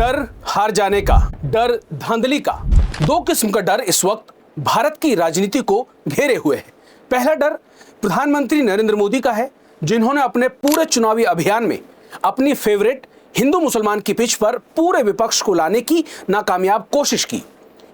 डर हार जाने का, डर धांधली का। दो किस्म का डर इस वक्त भारत की राजनीति को घेरे हुए है। पहला डर प्रधानमंत्री नरेंद्र मोदी का है, जिन्होंने अपने पूरे चुनावी अभियान में अपनी फेवरेट हिंदू मुसलमान की पिच पर पूरे विपक्ष को लाने की नाकामयाब कोशिश की।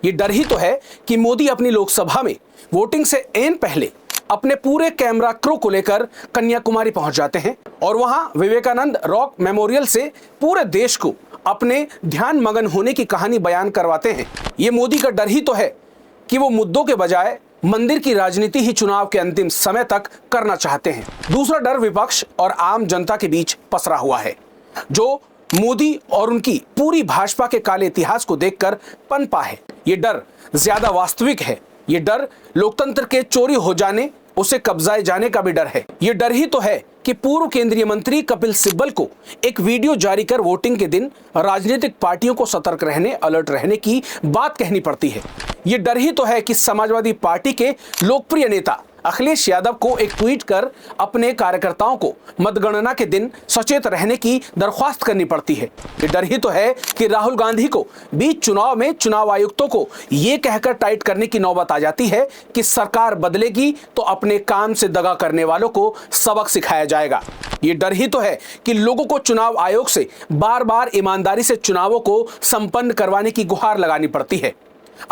ये डर ही तो है कि मोदी अपनी लोकसभा में वोटिंग से ऐन पहले अपने पूरे कैमरा क्रू को लेकर कन्याकुमारी पहुंच जाते हैं और वहां विवेकानंद रॉक मेमोरियल से पूरे देश को अपने ध्यान मगन होने की कहानी बयान करवाते हैं। ये मोदी का डर ही तो है कि वो मुद्दों के बजाय मंदिर की राजनीति ही चुनाव के अंतिम समय तक करना चाहते हैं। दूसरा डर विपक्ष और आम जनता के बीच पसरा हुआ है, जो मोदी और उनकी पूरी भाजपा के काले इतिहास को देखकर पनपा है। ये डर ज्यादा वास्तविक है। ये डर लोकतंत्र के चोरी हो जाने, उसे कब्जाए जाने का भी डर है। ये डर ही तो है कि पूर्व केंद्रीय मंत्री कपिल सिब्बल को एक वीडियो जारी कर वोटिंग के दिन राजनीतिक पार्टियों को सतर्क रहने, अलर्ट रहने की बात कहनी पड़ती है। ये डर ही तो है कि समाजवादी पार्टी के लोकप्रिय नेता अखिलेश यादव को एक ट्वीट कर अपने कार्यकर्ताओं को मतगणना के दिन सचेत रहने की दरख्वास्त करनी पड़ती है। ये डर ही तो है कि राहुल गांधी को बीच चुनाव में चुनाव आयुक्तों को ये कहकर टाइट करने की नौबत आ जाती है कि सरकार बदलेगी तो अपने काम से दगा करने वालों को सबक सिखाया जाएगा। ये डर ही तो है कि लोगों को चुनाव आयोग से बार बार ईमानदारी से चुनावों को संपन्न करवाने की गुहार लगानी पड़ती है।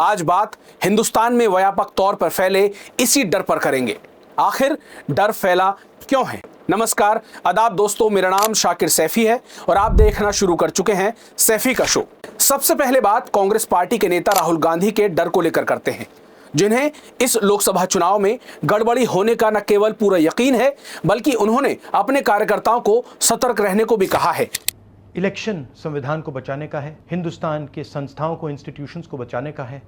आज बात हिंदुस्तान में व्यापक तौर पर फैले इसी डर पर करेंगे। आखिर डर फैला क्यों है? नमस्कार, आदाब दोस्तों, मेरा नाम शाकिर सैफी है और आप देखना शुरू कर चुके हैं सैफी का शो। सबसे पहले बात कांग्रेस पार्टी के नेता राहुल गांधी के डर को लेकर करते हैं, जिन्हें इस लोकसभा चुनाव में गड़बड़ी होने का न केवल पूरा यकीन है, बल्कि उन्होंने अपने कार्यकर्ताओं को सतर्क रहने को भी कहा है। इलेक्शन संविधान को बचाने का है, हिंदुस्तान के संस्थाओं को, इंस्टीट्यूशंस को बचाने का है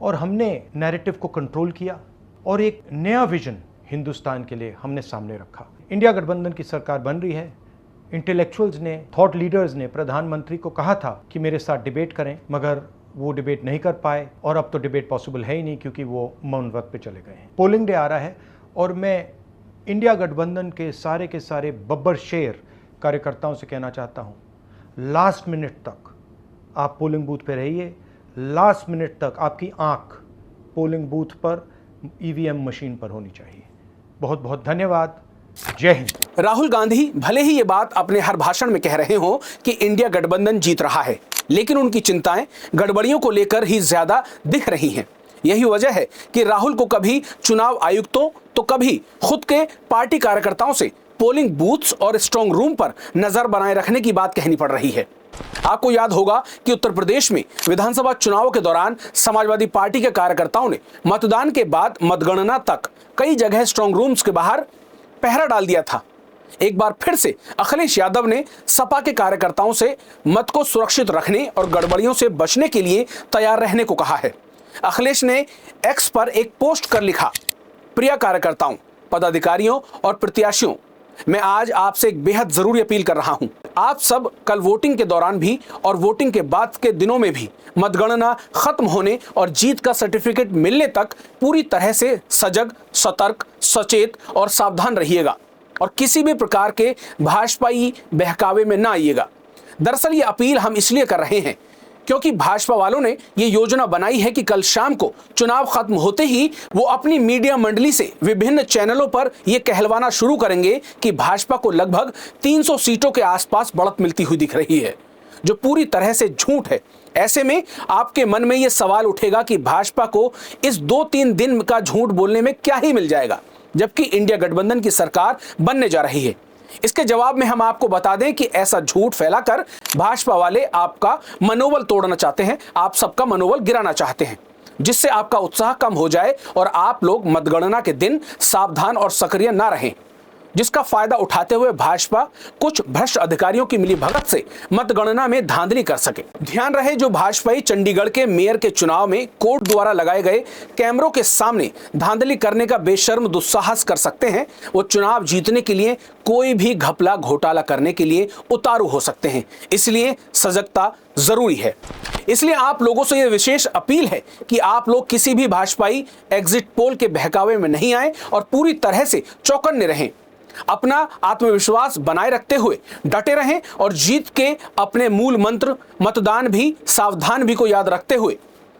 और हमने नैरेटिव को कंट्रोल किया और एक नया विजन हिंदुस्तान के लिए हमने सामने रखा। इंडिया गठबंधन की सरकार बन रही है। इंटेलेक्चुअल्स ने, थॉट लीडर्स ने प्रधानमंत्री को कहा था कि मेरे साथ डिबेट करें, मगर वो डिबेट नहीं कर पाए और अब तो डिबेट पॉसिबल है ही नहीं क्योंकि वो मौन व्रत पे चले गए हैं। पोलिंग डे आ रहा है और मैं इंडिया गठबंधन के सारे बब्बर शेर कार्यकर्ताओं से कहना चाहता हूँ, लास्ट मिनट तक आप पोलिंग बूथ पे रहिए। लास्ट मिनट तक आपकी आंख पोलिंग बूथ पर, ईवीएम मशीन पर होनी चाहिए। बहुत बहुत धन्यवाद। जय हिंद। राहुल गांधी भले ही ये बात अपने हर भाषण में कह रहे हो कि इंडिया गठबंधन जीत रहा है, लेकिन उनकी चिंताएं गड़बड़ियों को लेकर ही ज्यादा दिख रही हैं। यही वजह है कि राहुल को कभी चुनाव आयुक्तों तो कभी खुद के पार्टी कार्यकर्ताओं से पोलिंग बूथ्स और स्ट्रांग रूम पर नजर बनाए रखने की बात कहनी पड़ रही है। आपको याद होगा कि उत्तर प्रदेश में विधानसभा चुनाव के दौरान समाजवादी पार्टी के कार्यकर्ताओं ने मतदान के बाद मतगणना तक कई जगह स्ट्रांग रूम्स के बाहर पहरा डाल दिया था। एक बार फिर से अखिलेश यादव ने सपा के कार्यकर्ताओं से मत को सुरक्षित रखने और गड़बड़ियों से बचने के लिए तैयार रहने को कहा है। अखिलेश ने एक्स पर एक पोस्ट कर लिखा, प्रिय कार्यकर्ताओं, पदाधिकारियों और प्रत्याशियों, मैं आज आपसे एक बेहद जरूरी अपील कर रहा हूं। आप सब कल वोटिंग के दौरान भी और वोटिंग के बाद के दिनों में भी मतगणना खत्म होने और जीत का सर्टिफिकेट मिलने तक पूरी तरह से सजग, सतर्क, सचेत और सावधान रहिएगा और किसी भी प्रकार के भाजपाई बहकावे में ना आइएगा। दरअसल ये अपील हम इसलिए कर रहे हैं क्योंकि भाजपा वालों ने ये योजना बनाई है कि कल शाम को चुनाव खत्म होते ही वो अपनी मीडिया मंडली से विभिन्न चैनलों पर ये कहलवाना शुरू करेंगे कि भाजपा को लगभग 300 सीटों के आसपास बढ़त मिलती हुई दिख रही है, जो पूरी तरह से झूठ है। ऐसे में आपके मन में ये सवाल उठेगा कि भाजपा को इस 2-3 दिन का झूठ बोलने में क्या ही मिल जाएगा, जबकि इंडिया गठबंधन की सरकार बनने जा रही है। इसके जवाब में हम आपको बता दें कि ऐसा झूठ फैलाकर भाजपा वाले आपका मनोबल तोड़ना चाहते हैं, आप सबका मनोबल गिराना चाहते हैं, जिससे आपका उत्साह कम हो जाए और आप लोग मतगणना के दिन सावधान और सक्रिय ना रहें, जिसका फायदा उठाते हुए भाजपा कुछ भ्रष्ट अधिकारियों की मिलीभगत से मतगणना में धांधली कर सके। ध्यान रहे, जो भाजपाई चंडीगढ़ के मेयर के चुनाव में कोर्ट द्वारा लगाए गए कैमरों के सामने धांधली करने का बेशर्म दुस्साहस कर सकते हैं, वो चुनाव जीतने के लिए कोई भी घपला घोटाला करने के लिए उतारू हो सकते हैं। इसलिए सजगता जरूरी है। इसलिए आप लोगों से यह विशेष अपील है कि आप लोग किसी भी भाजपाई एग्जिट पोल के बहकावे में नहीं आए और पूरी तरह से चौकन्ने रहें। अपना आत्मविश्वास बनाए रखते हुए डटे रहें और जीत के अपने मूल मंत्र मतदान भी सावधान भी को याद रखते हुए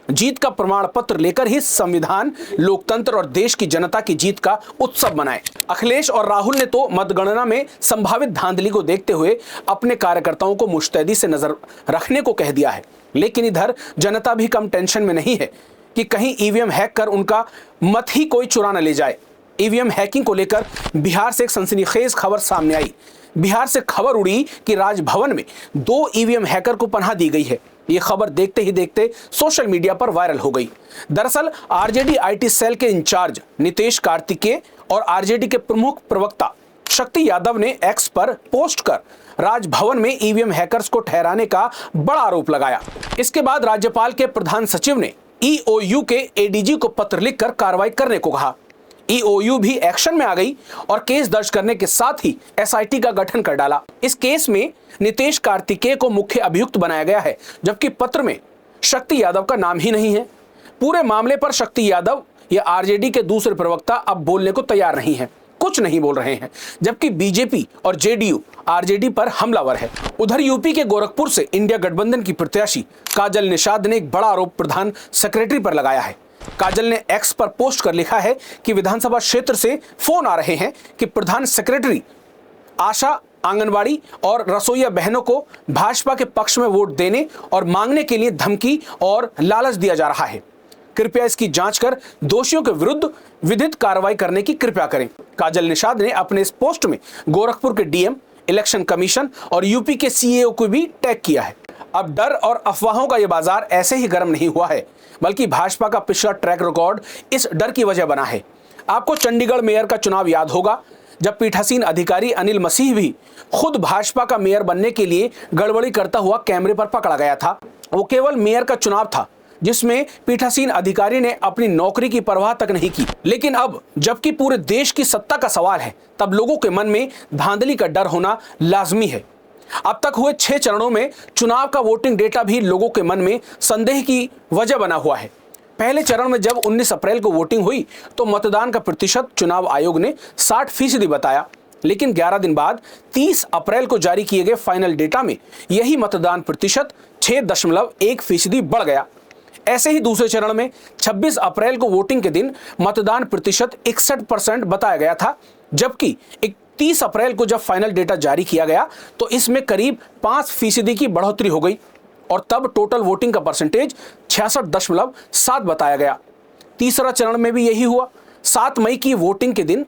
जीत का प्रमाण पत्र लेकर ही संविधान, लोकतंत्र और देश की जनता की जीत का उत्सव मनाएं। अखिलेश और राहुल ने तो मतगणना में संभावित धांधली को देखते हुए अपने कार्यकर्ताओं को मुस्तैदी से नजर रखने को कह दिया है, लेकिन इधर जनता भी कम टेंशन में नहीं है कि कहीं ईवीएम हैक कर उनका मत ही कोई चुरा न ले जाए। ईवीएम हैकिंग को लेकर बिहार से एक सनसनीखेज खबर सामने आई। बिहार से खबर उड़ी कि राजभवन में 2 ईवीएम हैकर को पनाह दी गई है। ये खबर देखते ही देखते सोशल मीडिया पर वायरल हो गई। दरअसल आरजेडी आईटी सेल के इंचार्ज नितेश कार्तिकेय और आरजेडी के प्रमुख प्रवक्ता शक्ति यादव ने एक्स पर पोस्ट कर राजभवन में ईवीएम हैकर्स को ठहराने का बड़ा आरोप लगाया। इसके बाद राज्यपाल के प्रधान सचिव ने ईओयू के एडीजी को पत्र लिखकर कार्रवाई करने को कहा। ईओयू भी एक्शन में आ गई और केस दर्ज करने के साथ ही एसआईटी का गठन कर डाला। इस केस में नितेश कार्तिकेय को मुख्य अभियुक्त बनाया गया है, जबकि पत्र में शक्ति यादव का नाम ही नहीं है। पूरे मामले पर शक्ति यादव या आरजेडी के दूसरे प्रवक्ता अब बोलने को तैयार नहीं है, कुछ नहीं बोल रहे हैं, जबकि बीजेपी और जेडीयू आरजेडी पर हमलावर है। उधर यूपी के गोरखपुर से इंडिया गठबंधन की प्रत्याशी काजल निषाद ने एक बड़ा आरोप प्रधान सेक्रेटरी पर लगाया है। काजल ने एक्स पर पोस्ट कर लिखा है कि विधानसभा क्षेत्र से फोन आ रहे हैं कि प्रधान सेक्रेटरी आशा, आंगनवाड़ी और रसोईया बहनों को भाजपा के पक्ष में वोट देने और मांगने के लिए धमकी और लालच दिया जा रहा है। कृपया इसकी जांच कर दोषियों के विरुद्ध विधिक कार्रवाई करने की कृपा करें। काजल निषाद ने अपने इस पोस्ट में गोरखपुर के डीएम, इलेक्शन कमीशन और यूपी के सीएओ को भी टैग किया है। अब डर और अफवाहों का यह बाजार ऐसे ही गर्म नहीं हुआ है, बल्कि भाजपा का पिछला ट्रैक रिकॉर्ड इस डर की वजह बना है। आपको चंडीगढ़ मेयर का चुनाव याद होगा, जब पीठासीन अधिकारी अनिल मसीह भी खुद भाजपा का मेयर बनने के लिए गड़बड़ी करता हुआ कैमरे पर पकड़ा गया था। वो केवल मेयर का चुनाव था जिसमें पीठासीन अधिकारी ने अपनी नौकरी की परवाह तक नहीं की। लेकिन अब जबकि पूरे देश की सत्ता का सवाल है, तब लोगों के मन में धांधली का डर होना लाजमी है। अब तक हुए 6 चरणों में चुनाव का वोटिंग डेटा भी लोगों के मन में संदेह की वजह बना हुआ है। पहले चरण में जब 19 अप्रैल को वोटिंग हुई तो मतदान का प्रतिशत चुनाव आयोग ने 60% बताया, लेकिन 11 दिन बाद 30 अप्रैल को जारी किए गए फाइनल डेटा में यही मतदान प्रतिशत 6.1% बढ़ गया। ऐसे ही दूसरे चरण में 26 अप्रैल को वोटिंग के दिन मतदान प्रतिशत 61% बताया गया था, जबकि 31 अप्रैल को जब फाइनल डेटा जारी किया गया तो इसमें करीब 5% की बढ़ोतरी हो गई और तब टोटल वोटिंग का परसेंटेज 66.7 बताया गया। तीसरा चरण में भी यही हुआ। 7 मई की वोटिंग के दिन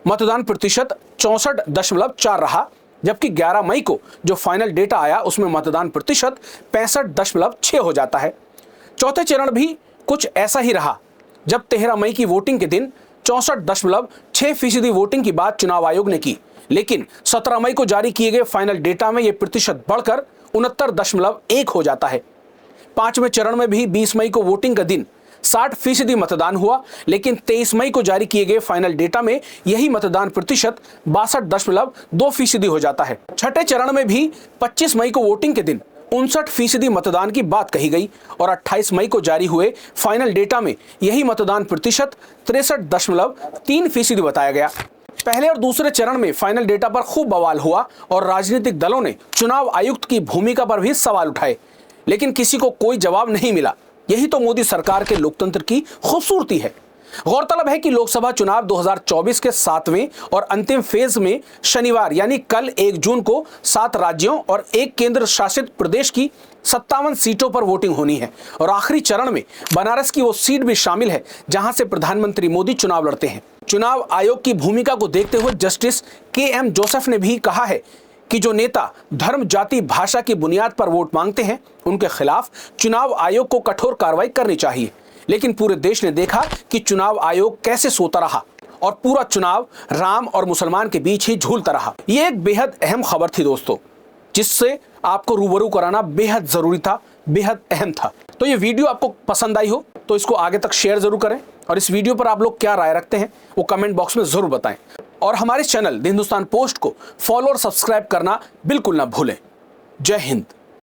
मतदान प्रतिशत 64.4 रहा, जबकि 11 मई को जो फाइनल डेटा आया उसमें मतदान प्रतिशत 65.6 हो जाता है। चौथे चरण भी कुछ ऐसा ही रहा, जब 13 मई की वोटिंग के दिन 64.6% वोटिंग की बात चुनाव आयोग ने की, लेकिन 17 मई को जारी किए गए फाइनल डेटा में यह प्रतिशत बढ़कर 69.1 हो जाता है। 5वें चरण में भी 20 मई को वोटिंग का दिन 60% मतदान हुआ, लेकिन 23 मई को जारी किए गए फाइनल डेटा में यही मतदान प्रतिशत 62.2% हो जाता है। छठे चरण में भी 25 मई को वोटिंग के दिन 59% मतदान की बात कही गई और 28 मई को जारी हुए फाइनल डेटा में यही मतदान प्रतिशत 63.3% बताया गया। पहले और दूसरे चरण में फाइनल डेटा पर खूब बवाल हुआ और राजनीतिक दलों ने चुनाव आयुक्त की भूमिका पर भी सवाल उठाए, लेकिन किसी को कोई जवाब नहीं मिला। यही तो मोदी सरकार के लोकतंत्र की खूबसूरती है। गौरतलब है कि लोकसभा चुनाव 2024 के 7वें और अंतिम फेज में शनिवार यानी कल 1 जून को 7 राज्यों और 1 केंद्र शासित प्रदेश की 57 सीटों पर वोटिंग होनी है और आखिरी चरण में बनारस की वो सीट भी शामिल है जहां से प्रधानमंत्री मोदी चुनाव लड़ते हैं। चुनाव आयोग की भूमिका को देखते हुए जस्टिस के.एम. जोसेफ ने भी कहा है कि जो नेता धर्म, जाति, भाषा की बुनियाद पर वोट मांगते हैं उनके खिलाफ चुनाव आयोग को कठोर कार्रवाई करनी चाहिए। लेकिन पूरे देश ने देखा कि चुनाव आयोग कैसे सोता रहा और पूरा चुनाव राम और मुसलमान के बीच ही झूलता रहा। ये एक बेहद अहम खबर थी दोस्तों, जिससे आपको रूबरू कराना बेहद जरूरी था, बेहद अहम था। तो ये वीडियो आपको पसंद आई हो तो इसको आगे तक शेयर जरूर करें और इस वीडियो पर आप लोग क्या राय रखते हैं वो कमेंट बॉक्स में जरूर बताएं और हमारे चैनल द हिंदुस्तान पोस्ट को फॉलो और सब्सक्राइब करना बिल्कुल ना भूलें। जय हिंद।